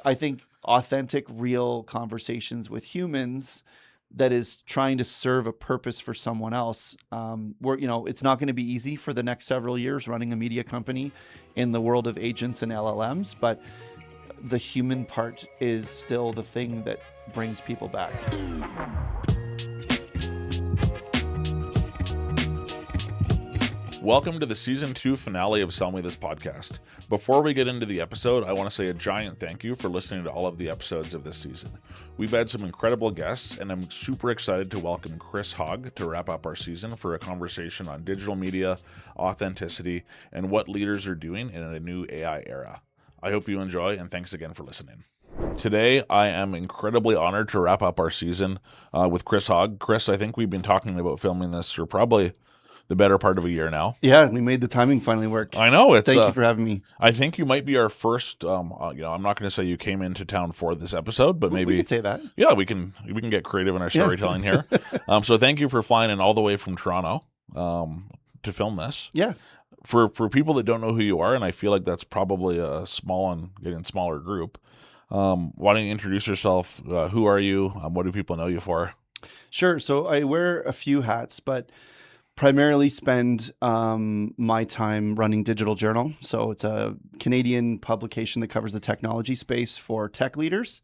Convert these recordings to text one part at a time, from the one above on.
I think authentic, real conversations with humans that is trying to serve a purpose for someone else. It's not going to be easy for the next several years running a media company in the world of agents and LLMs, but the human part is still the thing that brings people back. Welcome to the Season 2 finale of Sell Me This podcast. Before we get into the episode, I want to say a giant thank you for listening to all of the episodes of this season. We've had some incredible guests, and I'm super excited to welcome Chris Hogg to wrap up our season for a conversation on digital media, authenticity, and what leaders are doing in a new AI era. I hope you enjoy, and thanks again for listening. Today, I am incredibly honored to wrap up our season with Chris Hogg. Chris, I think we've been talking about filming this for probably the better part of a year now. Yeah, we made the timing finally work. I know. Thank you for having me. I think you might be our first, I'm not going to say you came into town for this episode, but maybe we could say that. Yeah, we can get creative in our storytelling here. So thank you for flying in all the way from Toronto to film this. Yeah. For people that don't know who you are, and I feel like that's probably a small and getting smaller group, why don't you introduce yourself? Who are you? What do people know you for? Sure. So I wear a few hats, but primarily spend my time running Digital Journal. So it's a Canadian publication that covers the technology space for tech leaders,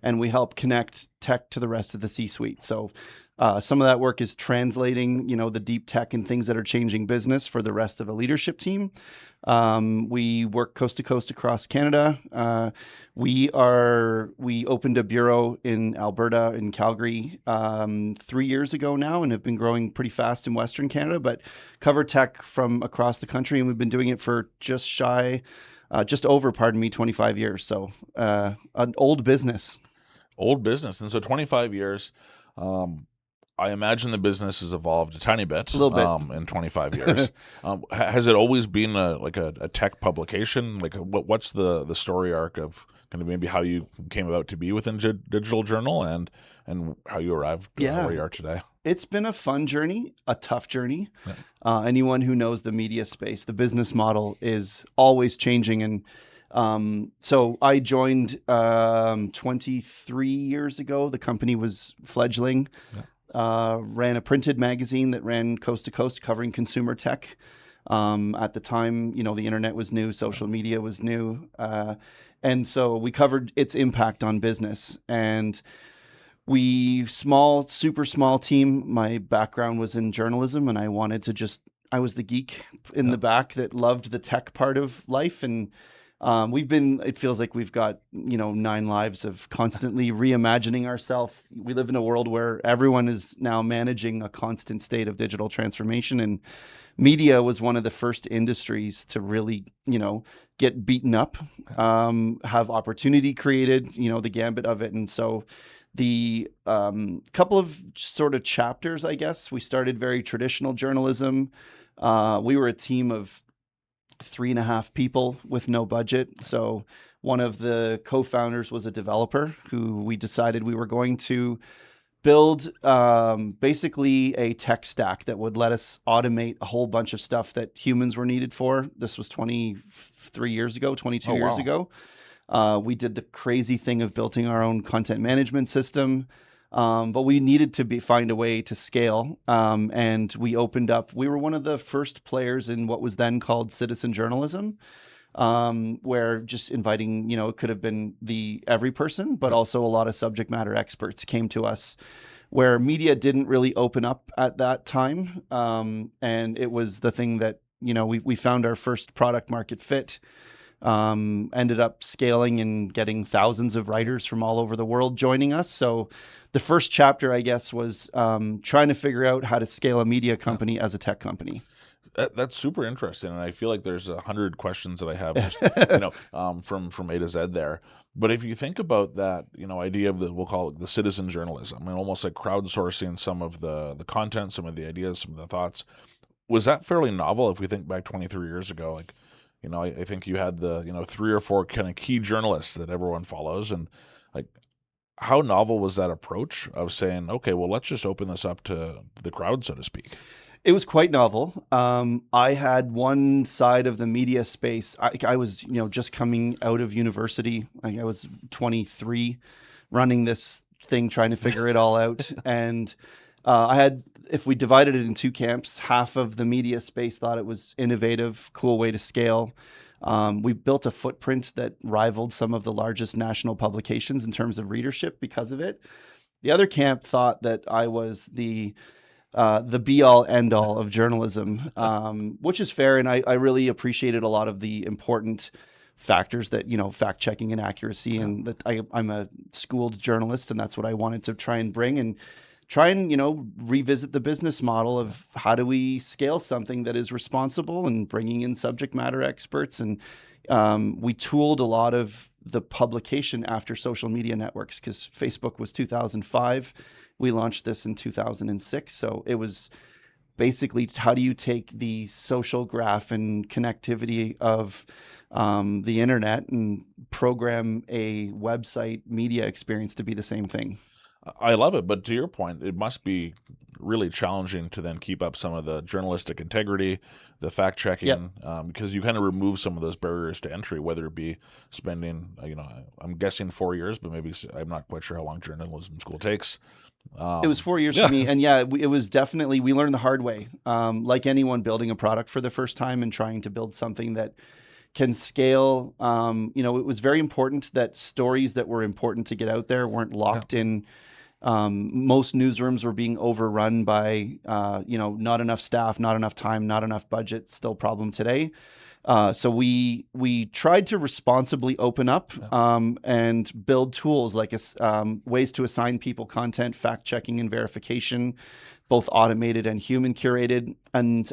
and we help connect tech to the rest of the C-suite. So some of that work is translating, the deep tech and things that are changing business for the rest of the leadership team. We work coast to coast across Canada. We opened a bureau in Alberta, in Calgary, 3 years ago now, and have been growing pretty fast in Western Canada, but cover tech from across the country. And we've been doing it for just over 25 years. So an old business. Old business. And so 25 years, I imagine the business has evolved a tiny bit, a little bit. In 25 years. Has it always been a tech publication? Like, what's the story arc of kind of maybe how you came about to be within Digital Journal and how you arrived where you are today? It's been a fun journey, a tough journey. Yeah. Anyone who knows the media space, the business model is always changing. And so I joined 23 years ago. The company was fledgling. Yeah. Ran a printed magazine that ran coast to coast covering consumer tech. At the time, the internet was new, social media was new. And so we covered its impact on business. And super small team. My background was in journalism, and I wanted to I was the geek in the back that loved the tech part of life. And it feels like we've got, 9 lives of constantly reimagining ourselves. We live in a world where everyone is now managing a constant state of digital transformation. And media was one of the first industries to really, get beaten up, have opportunity created, the gambit of it. And so the couple of sort of chapters, I guess, we started very traditional journalism. We were a team of 3.5 people with no budget. So one of the co-founders was a developer who we decided we were going to build basically a tech stack that would let us automate a whole bunch of stuff that humans were needed for. This was 22 years ago. We did the crazy thing of building our own content management system. But we needed to find a way to scale. And we were one of the first players in what was then called citizen journalism, where just inviting, it could have been every person, but also a lot of subject matter experts came to us, where media didn't really open up at that time. And it was the thing that, we found our first product market fit. Ended up scaling and getting thousands of writers from all over the world joining us. So the first chapter, I guess, was trying to figure out how to scale a media company as a tech company. That's super interesting, and I feel like there's 100 questions that I have, just, from A to Z there. But if you think about that, idea of we'll call it the citizen journalism, and almost like crowdsourcing some of the content, some of the ideas, some of the thoughts, was that fairly novel? If we think back 23 years ago, I think you had the 3 or 4 kind of key journalists that everyone follows, and how novel was that approach of saying, okay, well, let's just open this up to the crowd, so to speak? It was quite novel. I had one side of the media space. I was, just coming out of university. I was 23, running this thing, trying to figure it all out. And if we divided it in two camps, half of the media space thought it was innovative, cool way to scale. We built a footprint that rivaled some of the largest national publications in terms of readership because of it. The other camp thought that I was the be-all, end-all of journalism, which is fair. And I really appreciated a lot of the important factors that, fact-checking and accuracy. And that I'm a schooled journalist, and that's what I wanted to try and bring and revisit the business model of how do we scale something that is responsible and bringing in subject matter experts. And we tooled a lot of the publication after social media networks because Facebook was 2005. We launched this in 2006. So it was basically how do you take the social graph and connectivity of the internet and program a website media experience to be the same thing. I love it, but to your point, it must be really challenging to then keep up some of the journalistic integrity, the fact checking, because you kind of remove some of those barriers to entry, whether it be spending, I'm guessing 4 years, but maybe I'm not quite sure how long journalism school takes. It was 4 years for me. And it was definitely, we learned the hard way. Like anyone building a product for the first time and trying to build something that can scale. It was very important that stories that were important to get out there weren't locked in. Most newsrooms were being overrun by, not enough staff, not enough time, not enough budget, still a problem today. So we tried to responsibly open up and build tools like ways to assign people content, fact checking and verification, both automated and human curated. And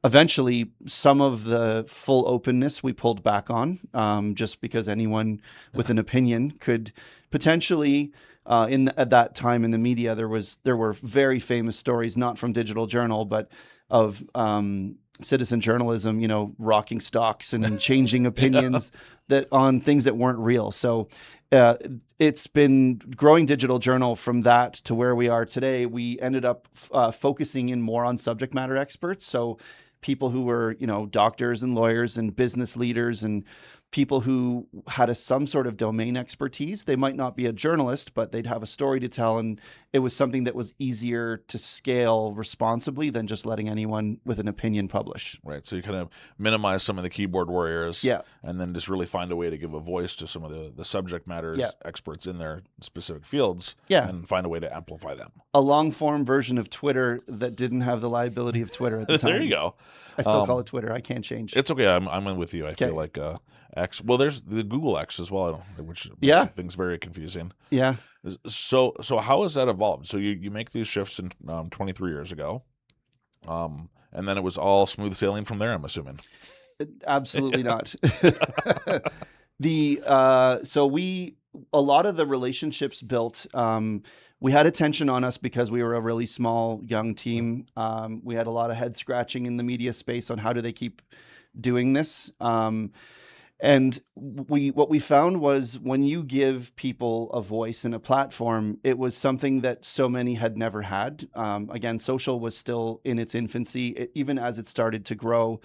eventually some of the full openness we pulled back on just because anyone with an opinion could potentially at that time in the media, there were very famous stories, not from Digital Journal, but of citizen journalism, rocking stocks and changing opinions that on things that weren't real. So it's been growing Digital Journal from that to where we are today. We ended up focusing in more on subject matter experts. So people who were, doctors and lawyers and business leaders and people who had some sort of domain expertise. They might not be a journalist, but they'd have a story to tell. And it was something that was easier to scale responsibly than just letting anyone with an opinion publish. Right. So you kind of minimize some of the keyboard warriors and then just really find a way to give a voice to some of the subject matters experts in their specific fields and find a way to amplify them. A long form version of Twitter that didn't have the liability of Twitter at the time. There you go. I still call it Twitter. I can't change. It's okay. I'm in with you. I feel like X. Well, there's the Google X as well, which makes things very confusing. Yeah. So how has that evolved? So you make these shifts in 23 years ago, and then it was all smooth sailing from there, I'm assuming. Absolutely not. A lot of the relationships built. We had attention on us because we were a really small, young team. We had a lot of head scratching in the media space on how do they keep doing this. And what we found was when you give people a voice and a platform, it was something that so many had never had. Again, social was still in its infancy, even as it started to grow.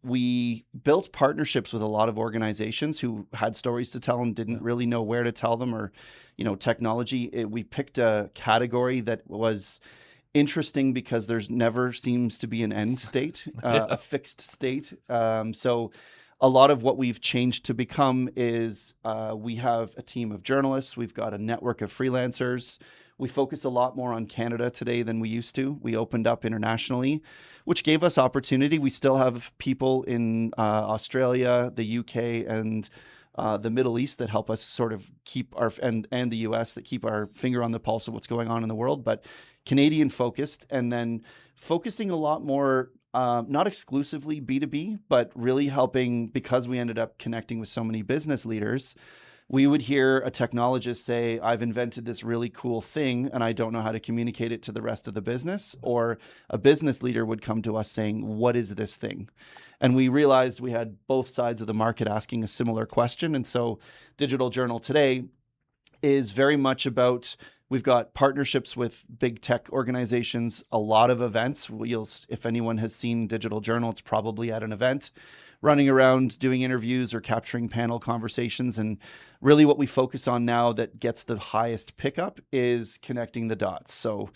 We built partnerships with a lot of organizations who had stories to tell and didn't really know where to tell them, or, technology. We picked a category that was interesting because there's never seems to be an end state, a fixed state. So a lot of what we've changed to become is we have a team of journalists. We've got a network of freelancers. We focus a lot more on Canada today than we used to. We opened up internationally, which gave us opportunity. We still have people in Australia, the UK, and the Middle East that help us sort of keep and the US that keep our finger on the pulse of what's going on in the world, but Canadian focused, and then focusing a lot more, not exclusively B2B, but really helping, because we ended up connecting with so many business leaders. We would hear a technologist say, I've invented this really cool thing and I don't know how to communicate it to the rest of the business. Or a business leader would come to us saying, what is this thing? And we realized we had both sides of the market asking a similar question. And so Digital Journal today is very much about We've got partnerships with big tech organizations, a lot of events. If anyone has seen Digital Journal, it's probably at an event, running around doing interviews or capturing panel conversations. And really what we focus on now that gets the highest pickup is connecting the dots. So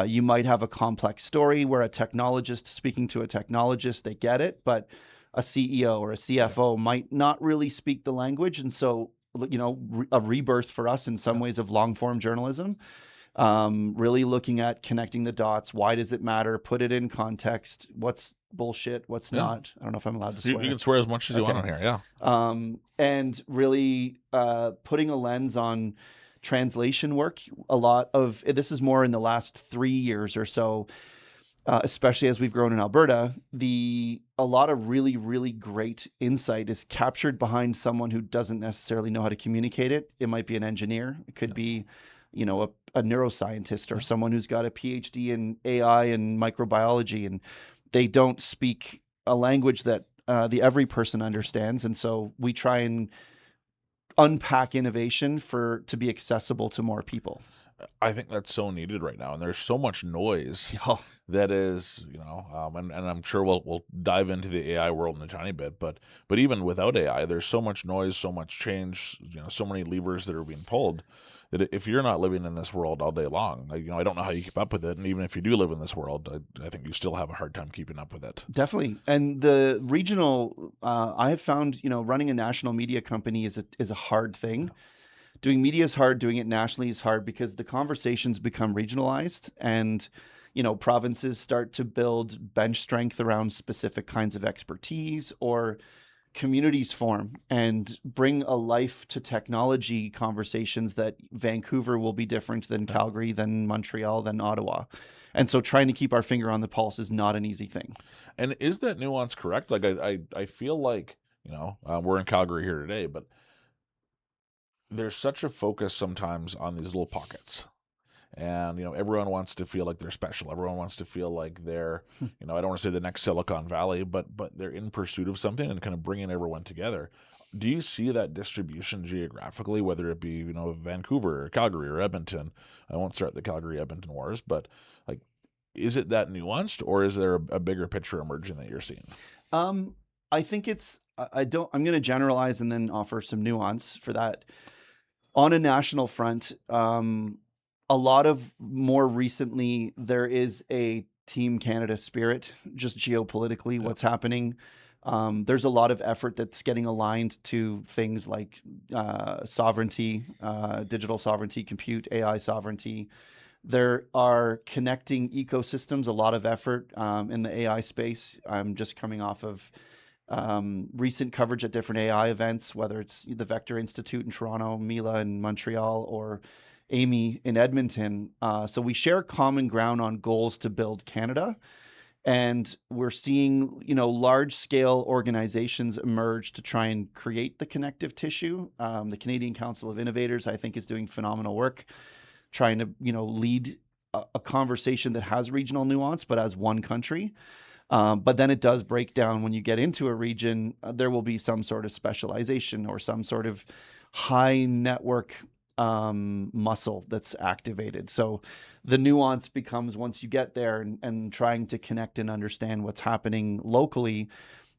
you might have a complex story where a technologist speaking to a technologist, they get it, but a CEO or a CFO might not really speak the language. And so, a rebirth for us in some ways of long form journalism, really looking at connecting the dots. Why does it matter? Put it in context. What's bullshit? What's not? I don't know if I'm allowed to swear. You can swear as much as you want on here. Yeah. And really putting a lens on translation work. A lot of this is more in the last 3 years or so. Especially as we've grown in Alberta, a lot of really, really great insight is captured behind someone who doesn't necessarily know how to communicate it. It might be an engineer. It could be, a neuroscientist or someone who's got a PhD in AI and microbiology, and they don't speak a language that the every person understands. And so we try and unpack innovation to be accessible to more people. I think that's so needed right now, and there's so much noise that is, and I'm sure we'll dive into the AI world in a tiny bit, but even without AI, there's so much noise, so much change, so many levers that are being pulled that if you're not living in this world all day long, I don't know how you keep up with it, and even if you do live in this world, I think you still have a hard time keeping up with it. Definitely, and the regional, I have found, running a national media company is a hard thing. Doing media is hard. Doing it nationally is hard because the conversations become regionalized, and provinces start to build bench strength around specific kinds of expertise, or communities form and bring a life to technology conversations that Vancouver will be different than Calgary, than Montreal, than Ottawa. And so trying to keep our finger on the pulse is not an easy thing. And is that nuance correct? Like I feel like, we're in Calgary here today, but there's such a focus sometimes on these little pockets, and everyone wants to feel like they're special. Everyone wants to feel like they're, I don't want to say the next Silicon Valley, but they're in pursuit of something and kind of bringing everyone together. Do you see that distribution geographically, whether it be Vancouver or Calgary or Edmonton? I won't start the Calgary Edmonton wars, but is it that nuanced, or is there a bigger picture emerging that you're seeing? I think I'm going to generalize and then offer some nuance for that. On a national front, a lot of more recently, there is a Team Canada spirit, just geopolitically, what's happening. There's a lot of effort that's getting aligned to things like sovereignty, digital sovereignty, compute, AI sovereignty. There are connecting ecosystems, a lot of effort in the AI space. I'm just coming off of recent coverage at different AI events, whether it's the Vector Institute in Toronto, Mila in Montreal, or Amy in Edmonton. So we share common ground on goals to build Canada. And we're seeing, large scale organizations emerge to try and create the connective tissue. The Canadian Council of Innovators, I think, is doing phenomenal work, trying to, lead a conversation that has regional nuance, but as one country. But then it does break down when you get into a region. There will be some sort of specialization or some sort of high network muscle that's activated. So the nuance becomes, once you get there and trying to connect and understand what's happening locally,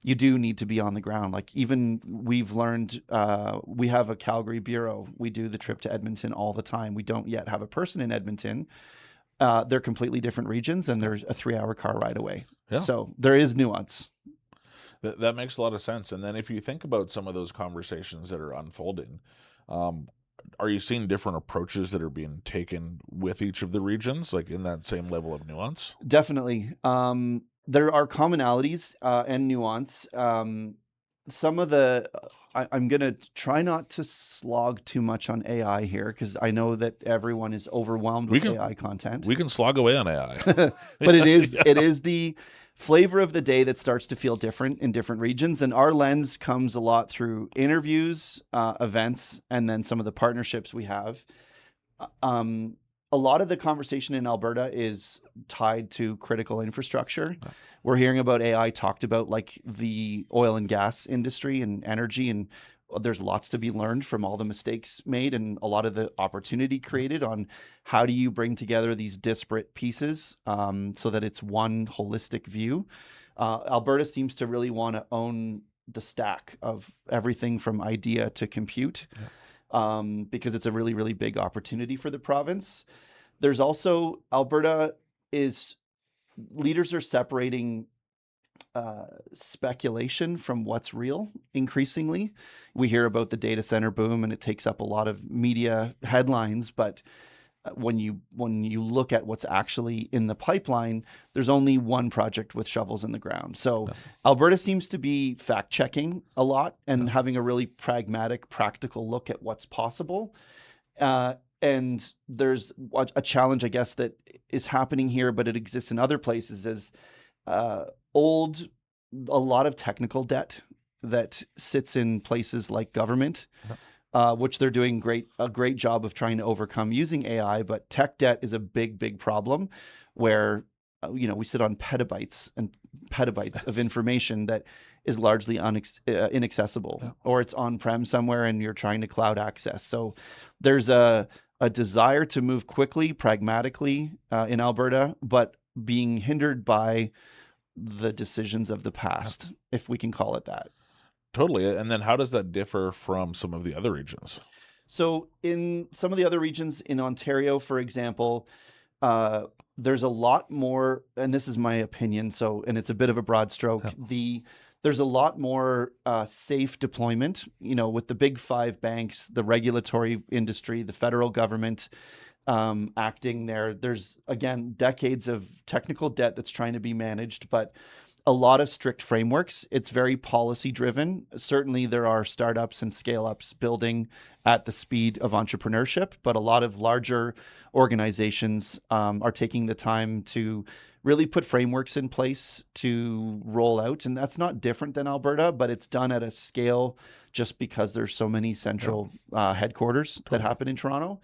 you do need to be on the ground. Like, even we've learned, we have a Calgary bureau. We do the trip to Edmonton all the time. We don't yet have a person in Edmonton. They're completely different regions, and there's a 3-hour car ride away. Yeah. So there is nuance. That makes a lot of sense. And then if you think about some of those conversations that are unfolding, are you seeing different approaches that are being taken with each of the regions, like in that same level of nuance? Definitely. There are commonalities and nuance. Some of the, I'm going to try not to slog too much on AI here, because I know that everyone is overwhelmed with AI content. We can slog away on AI. But it is the flavor of the day that starts to feel different in different regions. And our lens comes a lot through interviews, events, and then some of the partnerships we have. A lot of the conversation in Alberta is tied to critical infrastructure. We're hearing about AI talked about like the oil and gas industry and energy, and there's lots to be learned from all the mistakes made and a lot of the opportunity created on how do you bring together these disparate pieces so that it's one holistic view. Alberta seems to really want to own the stack of everything from idea to compute because it's a really, really big opportunity for the province. There's also leaders are separating speculation from what's real increasingly. We hear about the data center boom and it takes up a lot of media headlines, but when you look at what's actually in the pipeline, there's only one project with shovels in the ground. So Alberta seems to be fact checking a lot and having a really pragmatic, practical look at what's possible. And there's a challenge, I guess, that is happening here, but it exists in other places as a lot of technical debt that sits in places like government. Which they're doing a great job of trying to overcome using AI, but tech debt is a big, big problem where, we sit on petabytes and petabytes of information that is largely inaccessible, or it's on-prem somewhere and you're trying to cloud access. So there's a desire to move quickly, pragmatically in Alberta, but being hindered by the decisions of the past, if we can call it that. Totally. And then how does that differ from some of the other regions? So in some of the other regions in Ontario, for example, there's a lot more, and this is my opinion, and it's a bit of a broad stroke, there's a lot more safe deployment, with the big five banks, the regulatory industry, the federal government acting there. There's, again, decades of technical debt that's trying to be managed, but a lot of strict frameworks. It's very policy driven. Certainly there are startups and scale ups building at the speed of entrepreneurship, but a lot of larger organizations are taking the time to really put frameworks in place to roll out. And that's not different than Alberta, but it's done at a scale just because there's so many central headquarters that happen in Toronto.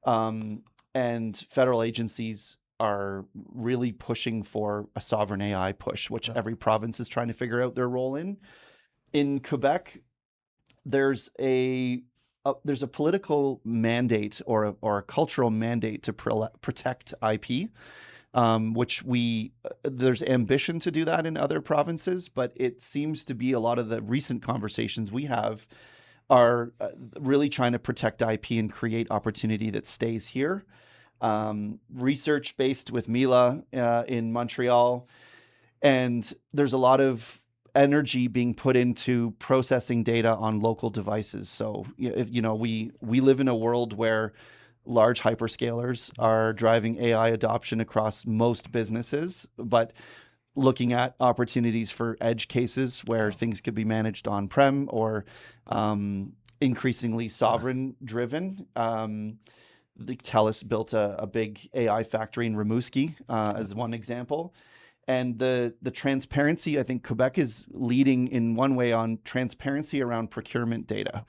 And federal agencies are really pushing for a sovereign AI push, which every province is trying to figure out their role in. In Quebec, there's a political mandate or a cultural mandate to protect IP, which there's ambition to do that in other provinces, but it seems to be a lot of the recent conversations we have are really trying to protect IP and create opportunity that stays here. Research based with Mila in Montreal, and there's a lot of energy being put into processing data on local devices. So we live in a world where large hyperscalers are driving AI adoption across most businesses, but looking at opportunities for edge cases where things could be managed on-prem or increasingly sovereign driven. TELUS built a big AI factory in Rimouski as one example. And the transparency, I think Quebec is leading in one way on transparency around procurement data.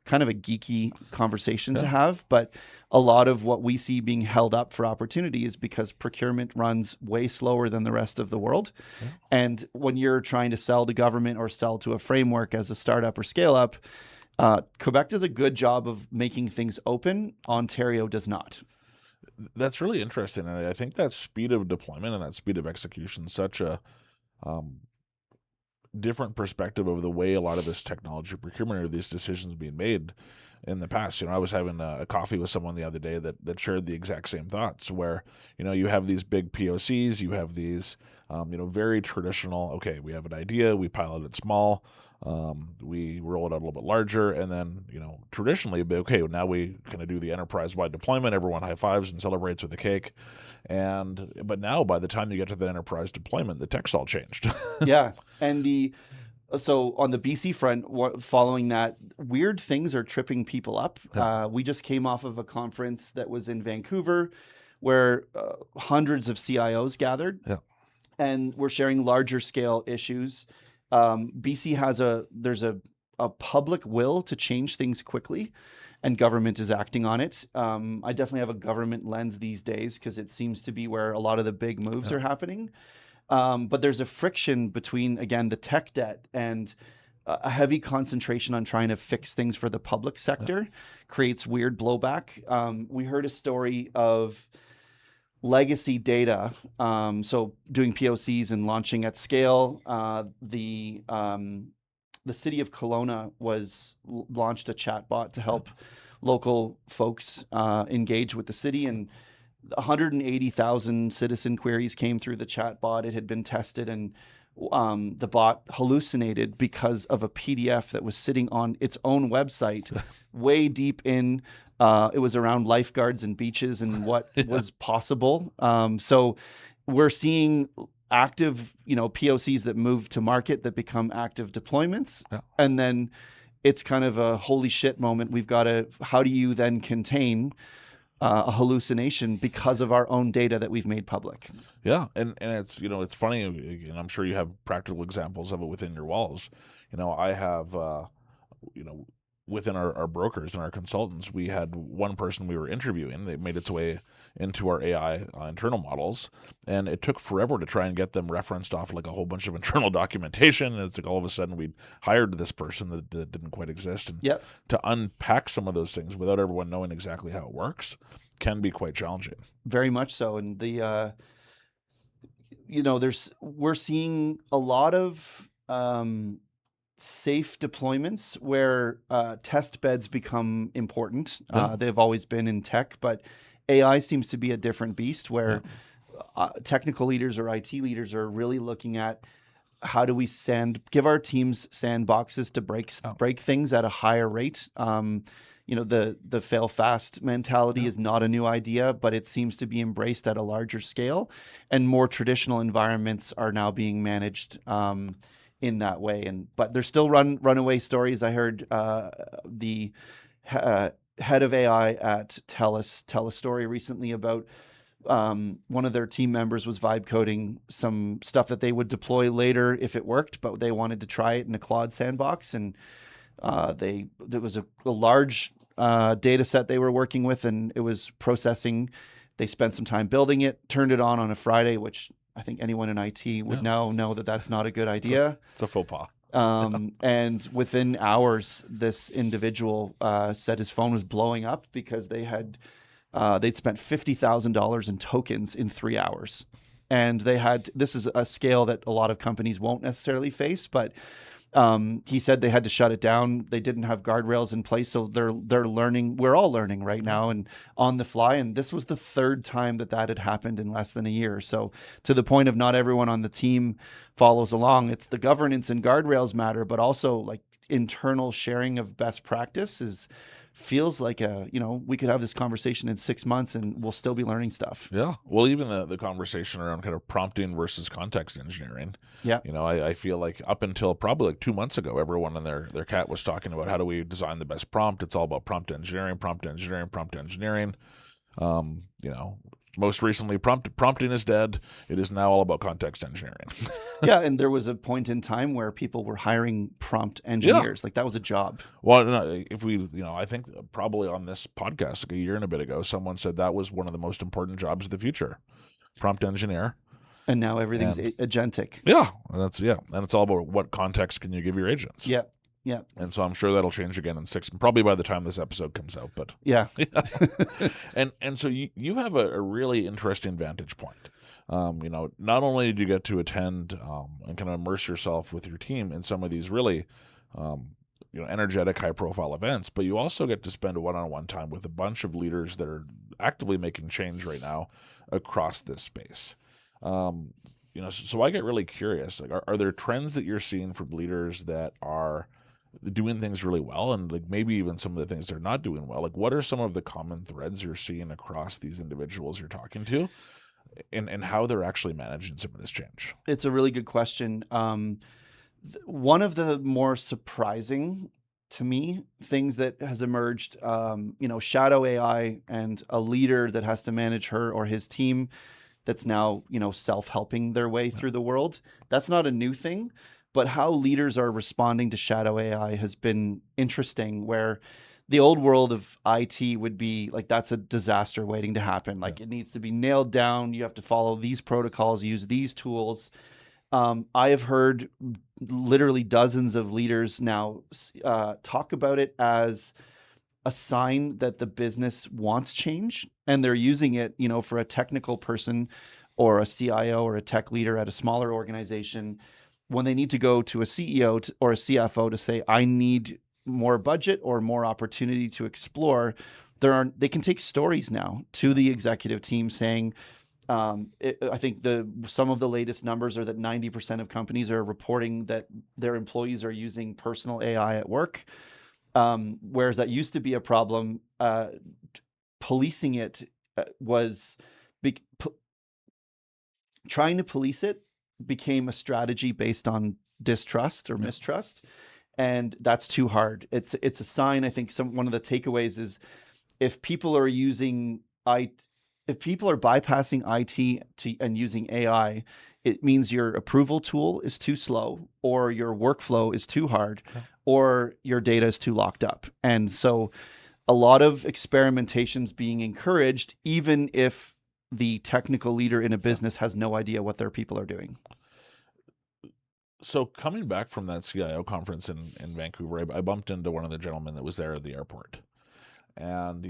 Kind of a geeky conversation to have, but a lot of what we see being held up for opportunity is because procurement runs way slower than the rest of the world. And when you're trying to sell to government or sell to a framework as a startup or scale up, Quebec does a good job of making things open. Ontario does not. That's really interesting. And I think that speed of deployment and that speed of execution is such a different perspective of the way a lot of this technology procurement or these decisions being made in the past. I was having a coffee with someone the other day that shared the exact same thoughts where, you have these big POCs, you have these, very traditional, okay, we have an idea, we pilot it small, we roll it out a little bit larger, and then, traditionally, okay, now we kind of do the enterprise-wide deployment, everyone high fives and celebrates with a cake. But now by the time you get to the enterprise deployment, the tech's all changed. Yeah. And so on the BC front, following that, weird things are tripping people up. We just came off of a conference that was in Vancouver where hundreds of CIOs gathered and we're sharing larger scale issues. BC there's a public will to change things quickly and government is acting on it. I definitely have a government lens these days because it seems to be where a lot of the big moves are happening. But there's a friction between, again, the tech debt and a heavy concentration on trying to fix things for the public sector creates weird blowback. We heard a story of legacy data. So doing POCs and launching at scale. The city of Kelowna launched a chatbot to help local folks engage with the city, and 180,000 citizen queries came through the chatbot. It had been tested, and the bot hallucinated because of a PDF that was sitting on its own website, way deep in. It was around lifeguards and beaches and what was possible. So we're seeing active, POCs that move to market that become active deployments. Yeah. And then it's kind of a holy shit moment. How do you then contain a hallucination because of our own data that we've made public? Yeah. And it's, it's funny, and I'm sure you have practical examples of it within your walls. I have, within our brokers and our consultants, we had one person we were interviewing. They made its way into our AI internal models, and it took forever to try and get them referenced off like a whole bunch of internal documentation. And it's like all of a sudden we'd hired this person that didn't quite exist. And to unpack some of those things without everyone knowing exactly how it works can be quite challenging. Very much so. And we're seeing a lot of safe deployments where test beds become important. They've always been in tech, but AI seems to be a different beast where technical leaders or IT leaders are really looking at how do we give our teams sandboxes to break things at a higher rate. The fail fast mentality is not a new idea, but it seems to be embraced at a larger scale, and more traditional environments are now being managed in that way. But there's still runaway stories. I heard the head of AI at TELUS tell a story recently about one of their team members was vibe coding some stuff that they would deploy later if it worked, but they wanted to try it in a Claude sandbox, and there was a large data set they were working with, and it was processing. They spent some time building it, turned it on a Friday, which I think anyone in IT would know that that's not a good idea. It's a faux pas. And within hours, this individual said his phone was blowing up because they'd spent $50,000 in tokens in 3 hours. And this is a scale that a lot of companies won't necessarily face, but he said they had to shut it down. They didn't have guardrails in place, so they're learning. We're all learning right now and on the fly. And this was the third time that had happened in less than a year. So to the point of not everyone on the team follows along. It's the governance and guardrails matter, but also like internal sharing of best practice feels like we could have this conversation in 6 months and we'll still be learning stuff. Yeah. Well, even the conversation around kind of prompting versus context engineering. Yeah. I feel like up until probably like 2 months ago, everyone and their cat was talking about how do we design the best prompt. It's all about prompt engineering. Most recently, prompting is dead. It is now all about context engineering. Yeah, and there was a point in time where people were hiring prompt engineers. Like that was a job. Well, I think probably on this podcast like a year and a bit ago, someone said that was one of the most important jobs of the future, prompt engineer. And now everything's agentic. Yeah, and it's all about what context can you give your agents. Yeah. Yeah. And so I'm sure that'll change again in 6, probably by the time this episode comes out. But yeah. And so you have a really interesting vantage point. Not only did you get to attend and kind of immerse yourself with your team in some of these really energetic, high profile events, but you also get to spend one-on-one time with a bunch of leaders that are actively making change right now across this space. So I get really curious. Like, are there trends that you're seeing from leaders that are doing things really well, and like maybe even some of the things they're not doing well? Like, what are some of the common threads you're seeing across these individuals you're talking to, and how they're actually managing some of this change? It's a really good question. One of the more surprising to me things that has emerged, shadow AI and a leader that has to manage her or his team that's now, self-helping their way through the world. That's not a new thing. But how leaders are responding to shadow AI has been interesting, where the old world of IT would be like, that's a disaster waiting to happen. Like it needs to be nailed down. You have to follow these protocols, use these tools. I have heard literally dozens of leaders now talk about it as a sign that the business wants change, and they're using it, for a technical person or a CIO or a tech leader at a smaller organization when they need to go to a CEO or a CFO to say, I need more budget or more opportunity to explore. They can take stories now to the executive team saying, I think some of the latest numbers are that 90% of companies are reporting that their employees are using personal AI at work. Whereas that used to be a problem. Policing it trying to police it became a strategy based on distrust or mistrust, and that's too hard. It's a sign. I think one of the takeaways is if people are bypassing IT and using AI, it means your approval tool is too slow, or your workflow is too hard, or your data is too locked up. And so a lot of experimentation's being encouraged, even if the technical leader in a business has no idea what their people are doing. So coming back from that CIO conference in Vancouver, I bumped into one of the gentlemen that was there at the airport. And,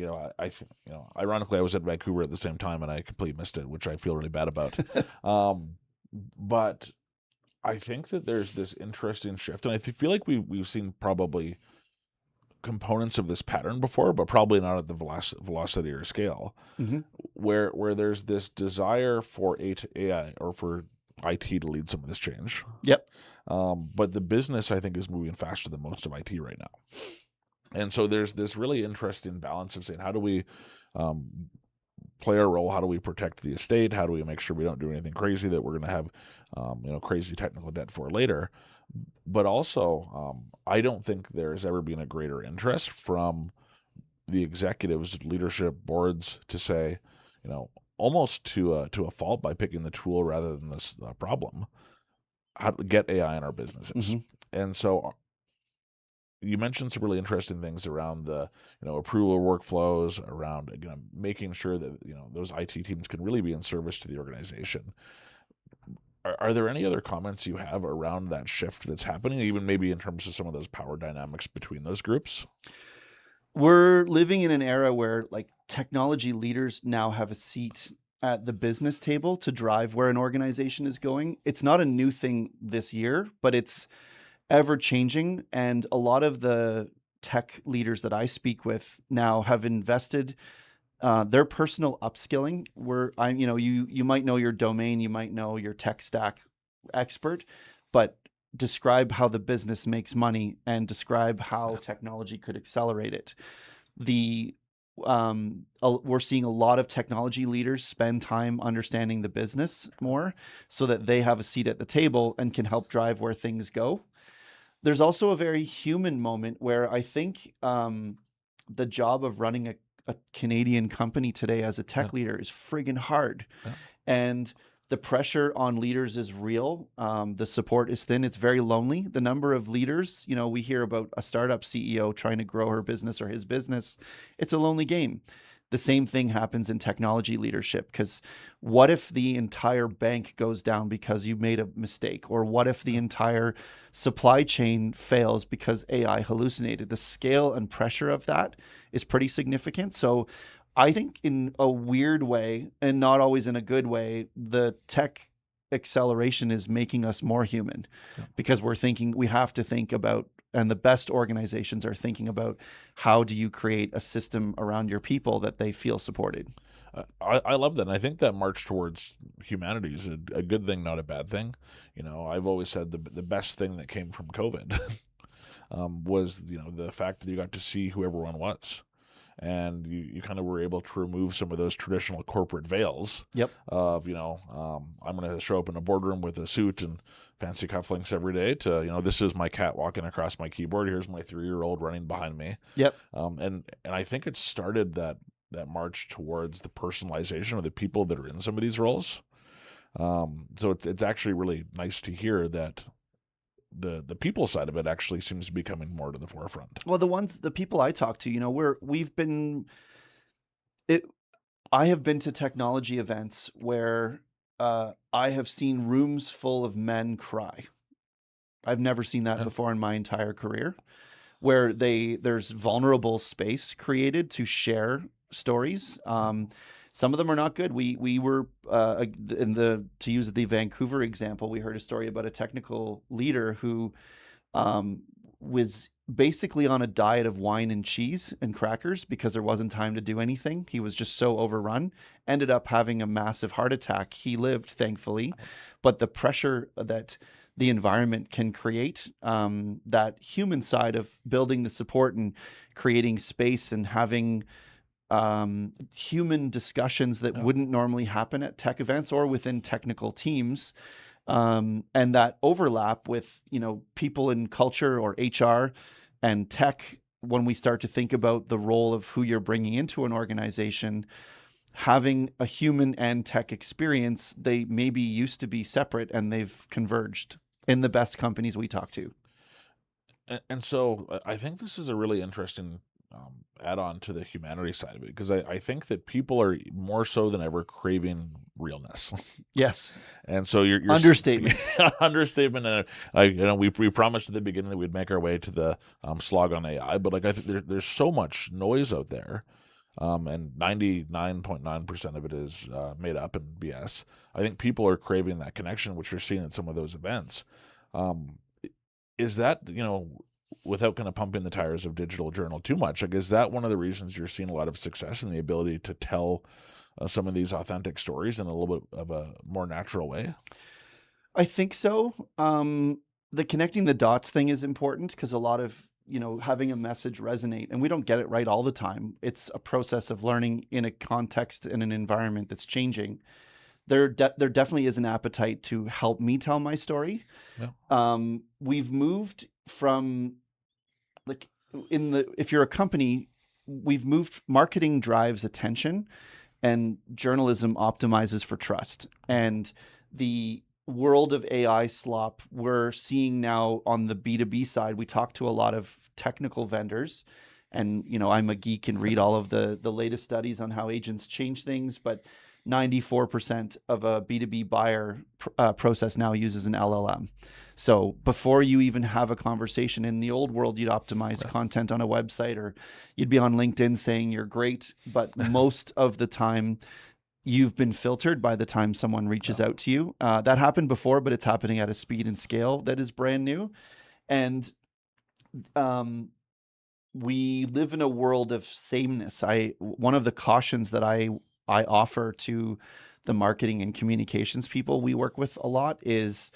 ironically, I was at Vancouver at the same time and I completely missed it, which I feel really bad about. But I think that there's this interesting shift, and I feel like we've seen probably components of this pattern before, but probably not at the velocity or scale, where there's this desire for AI or for IT to lead some of this change. Yep. But the business, I think, is moving faster than most of IT right now. And so there's this really interesting balance of saying, how do we play our role? How do we protect the estate? How do we make sure we don't do anything crazy that we're going to have crazy technical debt for later? But also, I don't think there's ever been a greater interest from the executives, leadership, boards to say, almost to a fault by picking the tool rather than this problem, how to get AI in our businesses. And so you mentioned some really interesting things around the approval workflows, around making sure that those IT teams can really be in service to the organization. Are there any other comments you have around that shift that's happening, even maybe in terms of some of those power dynamics between those groups? We're living in an era where technology leaders now have a seat at the business table to drive where an organization is going. It's not a new thing this year, but it's ever changing. And a lot of the tech leaders that I speak with now have invested their personal upskilling. You might know your domain, you might know your tech stack expert, but describe how the business makes money and describe how technology could accelerate it. We're seeing a lot of technology leaders spend time understanding the business more so that they have a seat at the table and can help drive where things go. There's also a very human moment where I think the job of running a Canadian company today as a tech leader is friggin' hard. And the pressure on leaders is real. The support is thin. It's very lonely. The number of leaders, we hear about a startup CEO trying to grow her business or his business. It's a lonely game. The same thing happens in technology leadership, because what if the entire bank goes down because you made a mistake? Or what if the entire supply chain fails because AI hallucinated? The scale and pressure of that is pretty significant. So I think in a weird way, and not always in a good way, the tech acceleration is making us more human, because we have to think about, and the best organizations are thinking about, how do you create a system around your people that they feel supported? I love that. And I think that march towards humanity is a good thing, not a bad thing. I've always said the best thing that came from COVID was, the fact that you got to see who everyone was. And you kind of were able to remove some of those traditional corporate veils of, I'm going to show up in a boardroom with a suit and fancy cufflinks every day to, this is my cat walking across my keyboard. Here's my 3-year-old running behind me. And I think it started that march towards the personalization of the people that are in some of these roles. So it's actually really nice to hear that the people side of it actually seems to be coming more to the forefront. Well, the people I talk to, I have been to technology events where I have seen rooms full of men cry. I've never seen that Yeah. before in my entire career, where there's vulnerable space created to share stories. Some of them are not good. We were to use the Vancouver example, we heard a story about a technical leader who was basically on a diet of wine and cheese and crackers because there wasn't time to do anything. He was just so overrun, ended up having a massive heart attack. He lived, thankfully, but the pressure that the environment can create, that human side of building the support and creating space and having human discussions that wouldn't normally happen at tech events or within technical teams. And that overlap with, people in culture or HR and tech, when we start to think about the role of who you're bringing into an organization, having a human and tech experience, they maybe used to be separate and they've converged in the best companies we talk to. And so I think this is a really interesting add-on to the humanity side of it, because I think that people are more so than ever craving realness. Yes. And so you're understatement. Understatement. And we promised at the beginning that we'd make our way to the slog on AI, but I think there's so much noise out there, and 99.9% of it is made up and BS. I think people are craving that connection, which you're seeing at some of those events. Is that, without kind of pumping the tires of digital journal too much, is that one of the reasons you're seeing a lot of success in the ability to tell some of these authentic stories in a little bit of a more natural way? I think so. The connecting the dots thing is important because a lot of, having a message resonate, and we don't get it right all the time. It's a process of learning in a context and an environment that's changing. There definitely is an appetite to help me tell my story. Yeah. We've moved from if you're a company, we've moved, marketing drives attention and journalism optimizes for trust. And the world of AI slop, we're seeing now on the B2B side, we talk to a lot of technical vendors, and, I'm a geek and read all of the latest studies on how agents change things, but 94% of a B2B buyer process now uses an LLM. So before you even have a conversation, in the old world, you'd optimize content on a website, or you'd be on LinkedIn saying you're great. But most of the time, you've been filtered by the time someone reaches out to you. That happened before, but it's happening at a speed and scale that is brand new. And we live in a world of sameness. One of the cautions that I offer to the marketing and communications people we work with a lot is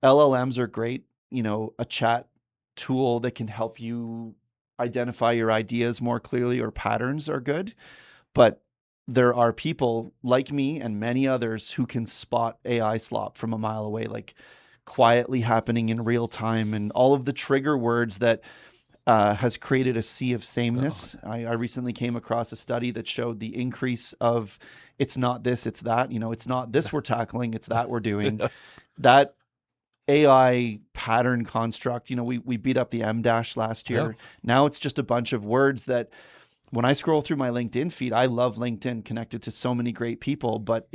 LLMs are great, a chat tool that can help you identify your ideas more clearly, or patterns are good. But there are people like me and many others who can spot AI slop from a mile away, like quietly happening in real time, and all of the trigger words that has created a sea of sameness. I recently came across a study that showed the increase of, it's not this, it's that, it's not this we're tackling, it's that we're doing. That AI pattern construct, we beat up the M dash last year. Yeah. Now it's just a bunch of words that, when I scroll through my LinkedIn feed, I love LinkedIn, connected to so many great people, but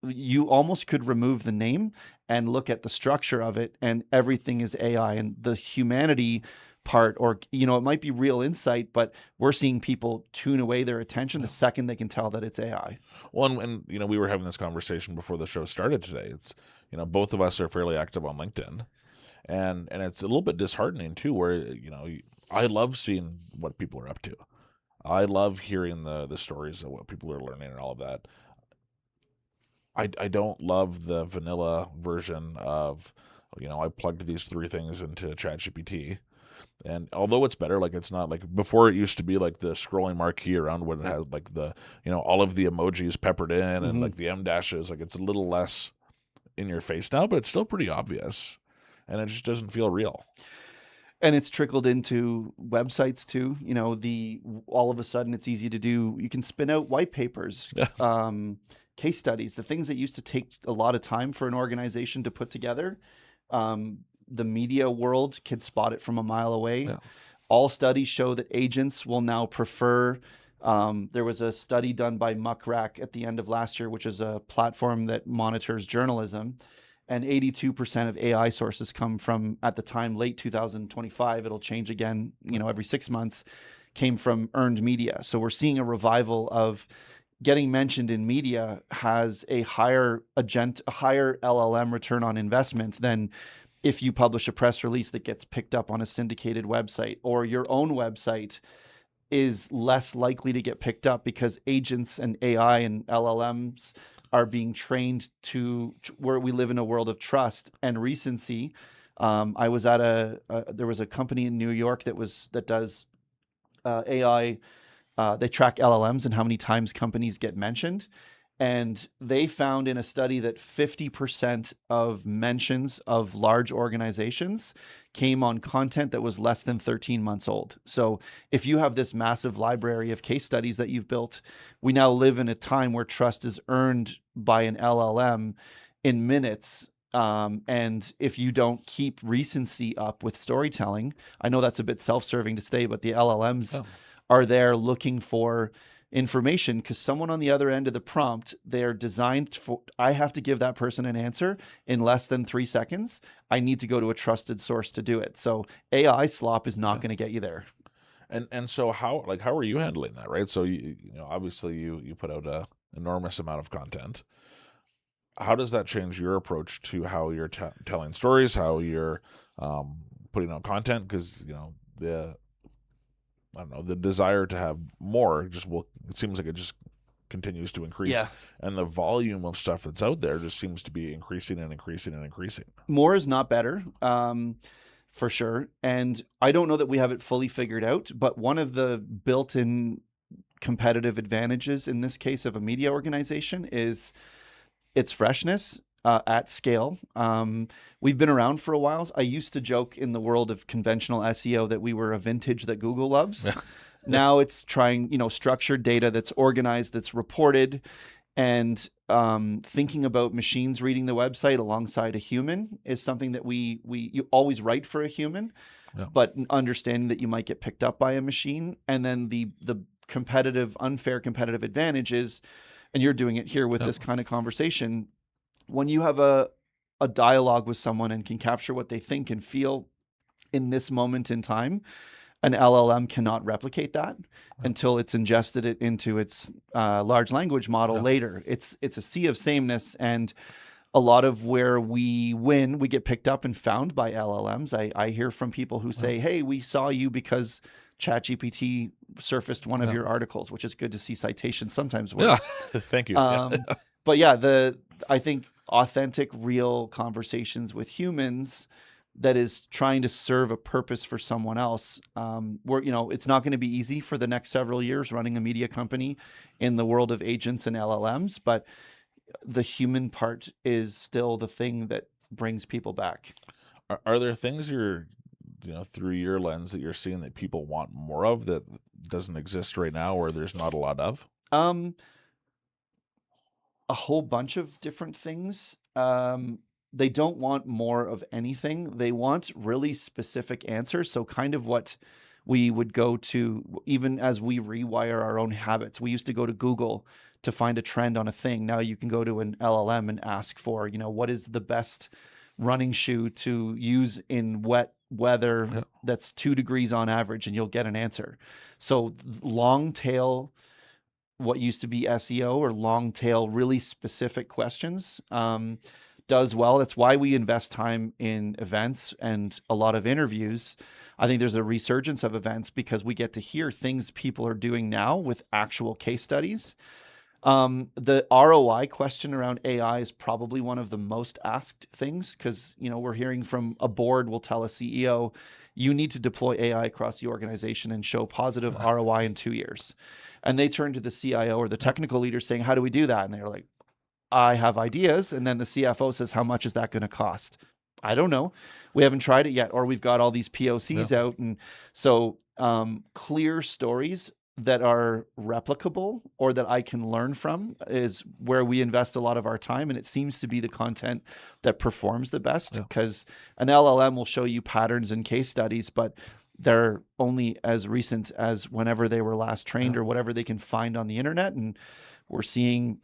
you almost could remove the name and look at the structure of it, and everything is AI. And the humanity part, or it might be real insight, but we're seeing people tune away their attention the second they can tell that it's AI. Well, and we were having this conversation before the show started today. It's both of us are fairly active on LinkedIn, and it's a little bit disheartening too, where I love seeing what people are up to. I love hearing the stories of what people are learning and all of that. I don't love the vanilla version of, I plugged these 3 things into ChatGPT. And although it's better, it's not like before. It used to be like the scrolling marquee around when it has the all of the emojis peppered in, and the M dashes. It's a little less in your face now, but it's still pretty obvious, and it just doesn't feel real. And it's trickled into websites too. All of a sudden it's easy to do. You can spin out white papers, case studies, the things that used to take a lot of time for an organization to put together. The media world could spot it from a mile away. Yeah. All studies show that agents will now prefer. There was a study done by Muckrack at the end of last year, which is a platform that monitors journalism. and 82% of AI sources come from, at the time, late 2025. It'll change again, every 6 months, came from earned media. So we're seeing a revival of getting mentioned in media has a higher LLM return on investment than if you publish a press release that gets picked up on a syndicated website, or your own website is less likely to get picked up because agents and AI and LLMs are being trained to where we live in a world of trust and recency. I was at there was a company in New York that does AI. They track LLMs and how many times companies get mentioned. And they found in a study that 50% of mentions of large organizations came on content that was less than 13 months old. So if you have this massive library of case studies that you've built, we now live in a time where trust is earned by an LLM in minutes. And if you don't keep recency up with storytelling, I know that's a bit self-serving to say, but the LLMs are there looking for information because someone on the other end of the prompt, they're designed for, I have to give that person an answer in less than 3 seconds. I need to go to a trusted source to do it. So AI slop is not going to get you there. And so how are you handling that, right? So obviously you put out a enormous amount of content. How does that change your approach to how you're telling stories, how you're putting out content? Because the desire to have more it seems like it just continues to increase. Yeah. And the volume of stuff that's out there just seems to be increasing and increasing and increasing. More is not better, for sure. And I don't know that we have it fully figured out, but one of the built-in competitive advantages in this case of a media organization is its freshness at scale. We've been around for a while. I used to joke in the world of conventional SEO that we were a vintage that Google loves. Now it's trying, structured data that's organized, that's reported, and thinking about machines reading the website alongside a human is something that you always write for a human, but understanding that you might get picked up by a machine. And then the unfair competitive advantage is, and you're doing it here with this kind of conversation, when you have a dialogue with someone and can capture what they think and feel in this moment in time, an LLM cannot replicate that until it's ingested it into its large language model later. It's a sea of sameness, and a lot of where we win, we get picked up and found by LLMs. I hear from people who say, hey, we saw you because ChatGPT surfaced one of your articles, which is good to see citations sometimes works. Yeah. Thank you. But yeah, I think authentic, real conversations with humans that is trying to serve a purpose for someone else. It's not going to be easy for the next several years running a media company in the world of agents and LLMs, but the human part is still the thing that brings people back. Are there things through your lens that you're seeing that people want more of that doesn't exist right now, or there's not a lot of? A whole bunch of different things. They don't want more of anything. They want really specific answers. So kind of what we would go to, even as we rewire our own habits. We used to go to Google to find a trend on a thing. Now you can go to an LLM and ask for, what is the best running shoe to use in wet weather that's 2 degrees on average, and you'll get an answer. So long tail, what used to be SEO or long tail, really specific questions does well. That's why we invest time in events and a lot of interviews. I think there's a resurgence of events because we get to hear things people are doing now with actual case studies. The ROI question around AI is probably one of the most asked things because, we're hearing from a board will tell a CEO, you need to deploy AI across the organization and show positive ROI in 2 years. And they turn to the CIO or the technical leader saying, how do we do that? And they're like, I have ideas. And then the CFO says, how much is that going to cost? I don't know. We haven't tried it yet. Or we've got all these POCs out. And so clear stories that are replicable or that I can learn from is where we invest a lot of our time. And it seems to be the content that performs the best because an LLM will show you patterns and case studies, but they're only as recent as whenever they were last trained or whatever they can find on the internet. And we're seeing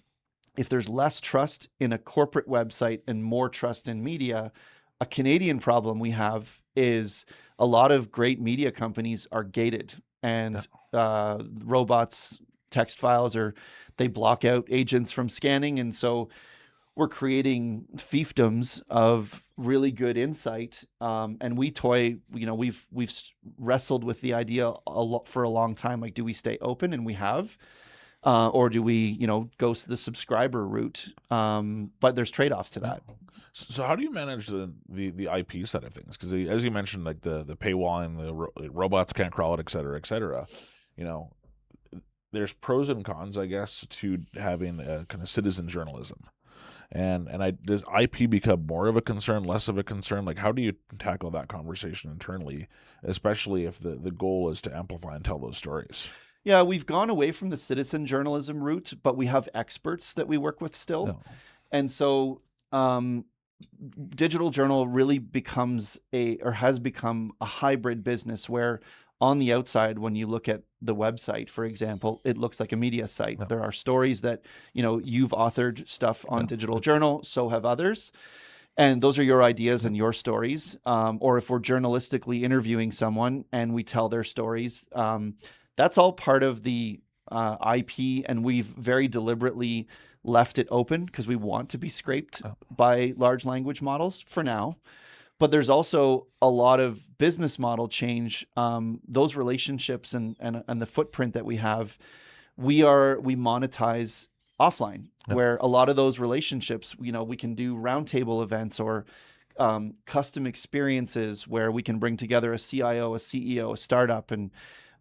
if there's less trust in a corporate website and more trust in media, a Canadian problem we have is a lot of great media companies are gated, and robots, text files, or they block out agents from scanning. And so we're creating fiefdoms of really good insight. And we toy, we've wrestled with the idea for a long time. Like, do we stay open? And we have. Or do we, go the subscriber route? But there's trade-offs to that. So how do you manage the IP side of things? Because as you mentioned, like the paywalling, the robots can't crawl it, et cetera, et cetera. There's pros and cons, I guess, to having a kind of citizen journalism. And does IP become more of a concern, less of a concern? Like, how do you tackle that conversation internally, especially if the goal is to amplify and tell those stories? Yeah, we've gone away from the citizen journalism route, but we have experts that we work with still. No. And so digital journal really has become a hybrid business where on the outside, when you look at the website, for example, it looks like a media site. No. There are stories that, you've authored stuff on Digital Journal, so have others. And those are your ideas and your stories. Or if we're journalistically interviewing someone and we tell their stories, that's all part of the IP, and we've very deliberately left it open because we want to be scraped by large language models for now. But there's also a lot of business model change. Those relationships and the footprint that we have, we monetize offline, where a lot of those relationships, we can do roundtable events or custom experiences where we can bring together a CIO, a CEO, a startup, and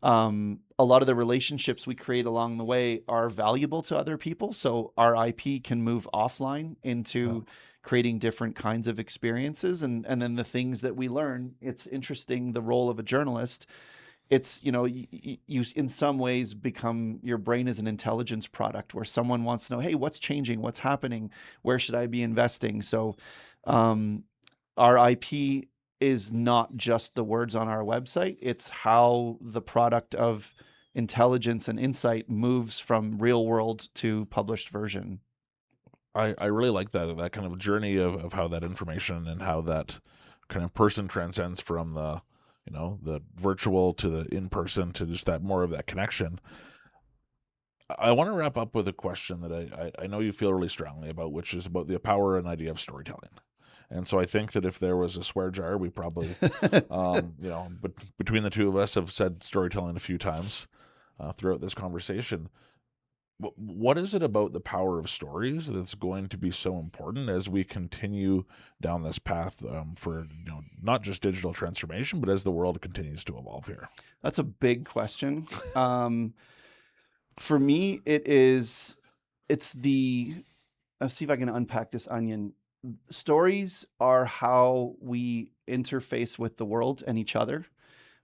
a lot of the relationships we create along the way are valuable to other people. So our IP can move offline into creating different kinds of experiences. And then the things that we learn, it's interesting, the role of a journalist. It's, you in some ways become, your brain is an intelligence product where someone wants to know, hey, what's changing? What's happening? Where should I be investing? So our IP is not just the words on our website. It's how the product of intelligence and insight moves from real world to published version. I really like that kind of journey of how that information and how that kind of person transcends from the virtual to the in-person to just that more of that connection. I want to wrap up with a question that I know you feel really strongly about, which is about the power and idea of storytelling. And so I think that if there was a swear jar, we probably, but between the two of us have said storytelling a few times throughout this conversation. What is it about the power of stories that's going to be so important as we continue down this path for not just digital transformation, but as the world continues to evolve here? That's a big question. For me, it's I'll see if I can unpack this onion. Stories are how we interface with the world and each other.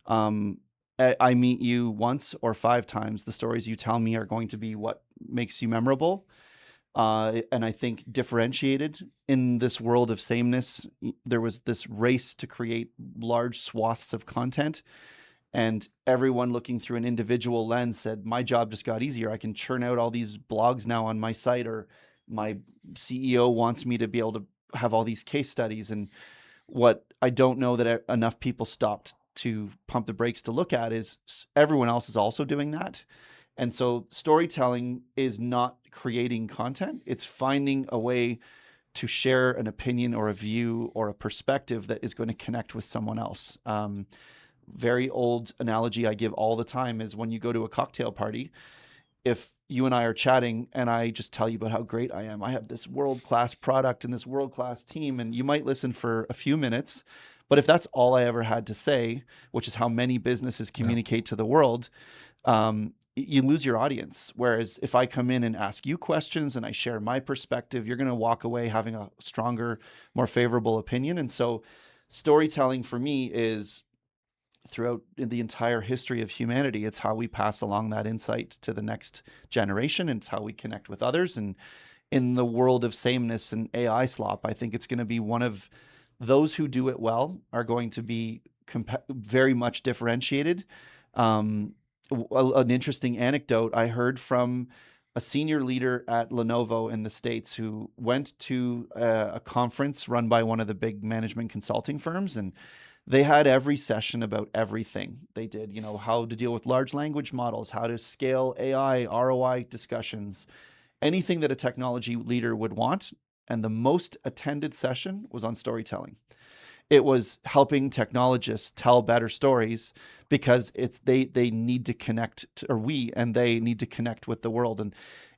I meet you once or 5 times. The stories you tell me are going to be what makes you memorable. And I think differentiated in this world of sameness, there was this race to create large swaths of content. And everyone looking through an individual lens said, my job just got easier. I can churn out all these blogs now on my site, or my CEO wants me to be able to have all these case studies. And what I don't know that enough people stopped to pump the brakes to look at is everyone else is also doing that. And so storytelling is not creating content. It's finding a way to share an opinion or a view or a perspective that is going to connect with someone else. Very old analogy I give all the time is when you go to a cocktail party, if you and I are chatting and I just tell you about how great I am, I have this world-class product and this world-class team, and you might listen for a few minutes, but if that's all I ever had to say, which is how many businesses communicate to the world, you lose your audience. Whereas if I come in and ask you questions and I share my perspective, you're going to walk away having a stronger, more favorable opinion. And so storytelling for me is throughout the entire history of humanity, it's how we pass along that insight to the next generation, and it's how we connect with others. And in the world of sameness and AI slop, I think it's going to be one of those who do it well are going to be very much differentiated. An interesting anecdote I heard from a senior leader at Lenovo in the States who went to a conference run by one of the big management consulting firms, and they had every session about everything. They did, how to deal with large language models, how to scale AI, ROI discussions, anything that a technology leader would want. And the most attended session was on storytelling. It was helping technologists tell better stories because they need to connect, they need to connect with the world. And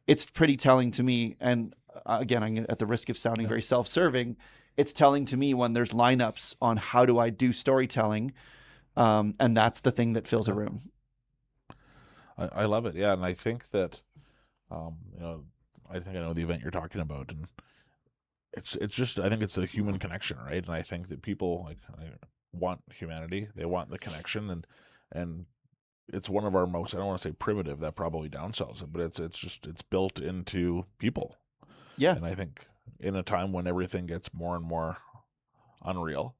it's pretty telling to me. And again, I'm at the risk of sounding very self-serving. It's telling to me when there's lineups on how do I do storytelling, and that's the thing that fills a room. I love it. Yeah, and I think that, I think I know the event you're talking about, and it's just, I think it's a human connection, right? And I think that people want humanity, they want the connection, and it's one of our most, I don't want to say primitive, that probably downsells it, but it's built into people. Yeah, and I think in a time when everything gets more and more unreal,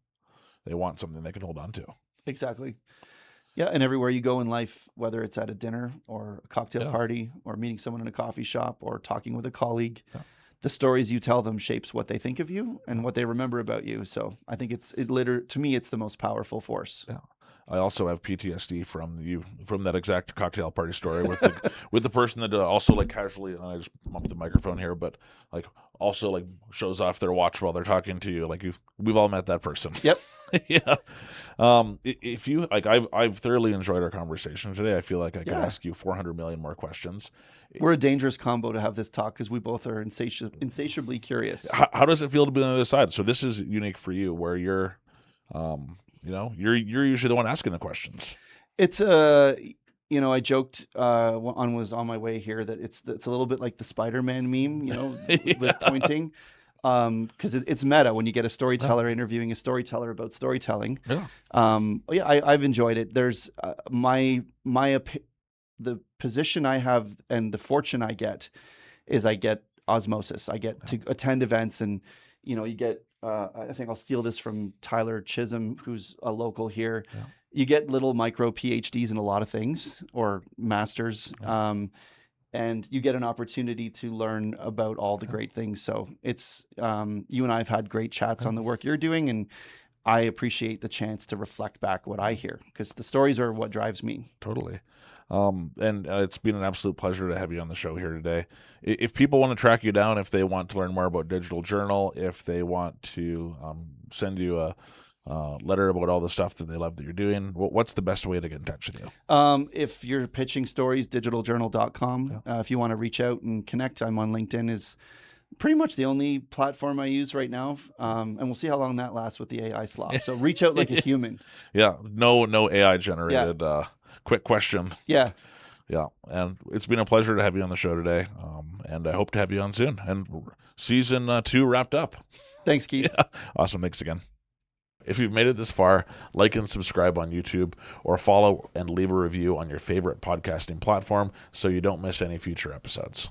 they want something they can hold on to. Exactly. Yeah, and everywhere you go in life, whether it's at a dinner or a cocktail party or meeting someone in a coffee shop or talking with a colleague, the stories you tell them shapes what they think of you and what they remember about you. So I think to me, it's the most powerful force. Yeah. I also have PTSD from that exact cocktail party story with the person that also casually, and I just bumped the microphone here, but also shows off their watch while they're talking to you. We've all met that person. Yep. Yeah. If you I've thoroughly enjoyed our conversation today. I feel like I could ask you 400 million more questions. We're a dangerous combo to have this talk because we both are insatiably curious. How does it feel to be on the other side? So this is unique for you, where you're you're usually the one asking the questions. It's I joked was on my way here that it's a little bit like the Spider-Man meme, with pointing, because it's meta when you get a storyteller interviewing a storyteller about storytelling. Yeah. I've enjoyed it. There's the position I have and the fortune I get is I get osmosis. I get to attend events, and you get. I think I'll steal this from Tyler Chisholm, who's a local here. Yeah. You get little micro PhDs in a lot of things, or masters, and you get an opportunity to learn about all the great things. So it's you and I have had great chats on the work you're doing, and I appreciate the chance to reflect back what I hear, because the stories are what drives me. Totally. And it's been an absolute pleasure to have you on the show here today. If people want to track you down, if they want to learn more about Digital Journal, if they want to send you a letter about all the stuff that they love that you're doing, what's the best way to get in touch with you? If you're pitching stories, digitaljournal.com. If you want to reach out and connect, I'm on LinkedIn is pretty much the only platform I use right now. And we'll see how long that lasts with the AI Slop. So reach out like a human. Yeah. No AI generated quick question. Yeah. Yeah. And it's been a pleasure to have you on the show today. And I hope to have you on soon. And season 2 wrapped up. Thanks, Keith. Yeah. Awesome. Thanks again. If you've made it this far, like and subscribe on YouTube, or follow and leave a review on your favorite podcasting platform so you don't miss any future episodes.